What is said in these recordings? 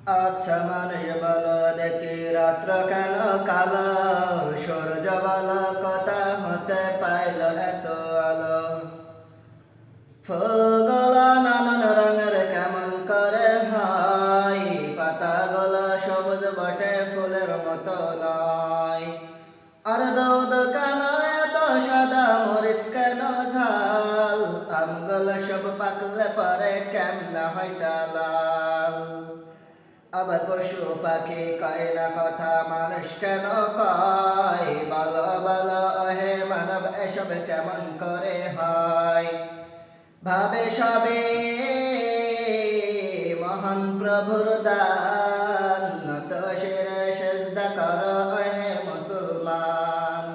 আচ্ছা মানুষ বলো দেখি রাত্র কেন কালো, সূর্য বলো কথা হতে পাইল এত আলো। ফুলগুলো নানান রঙের কেমন করে হয়, পাতাগুলো সবুজ বটে ফুলের মতো নয়। আর দুধ কেন এত সাদা, মরিচ কেন ঝাল, আমগুলো সব পাকলে পরে কেমন হয় তা লাল। আবার পশু পাখি কয় না কথা, মানুষ কেন কয়, বলো বলো হে মানব এসব কেমন করে হয়। ভাবে সবে মহান প্রভুর দান, নত শিরে সেজদা কর হে মুসলমান।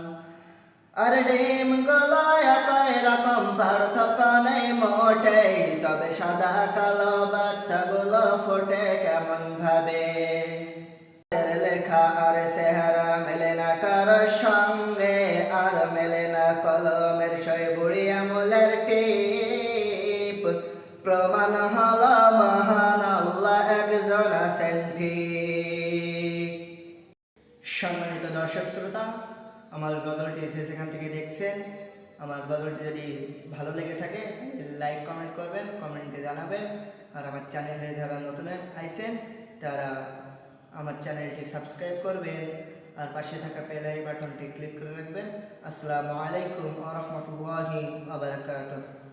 আর ডিম গুলো একই রকম, পার্থক্য নেই মোটেই, তবে সাদা কালো বাচ্চাগুলো ফোটে কেমন ভাবে। লেখা আর চেহারা মেলে না কারোর সঙ্গে, আর মেলে না কলমের সই বুড়ি আমলের টিপ। প্রমাণ হলো মহান আল্লাহ একজন আছেন ঠিক। সম্মানিত দর্শক শ্রোতা, আমার গজলটি সেখান থেকে দেখছেন। আমার গজলটি যদি ভালো লেগে থাকে লাইক কমেন্ট করবেন, কমেন্টে জানাবেন। আর আমার চ্যানেলে যারা নতুন আইছেন তারা আমার চ্যানেলটি সাবস্ক্রাইব করবেন, আর পাশে থাকা বেল বাটনটি ক্লিক করে রাখবেন। আসসালামু আলাইকুম ওয়া রাহমাতুল্লাহি ওয়া বারাকাতুহু।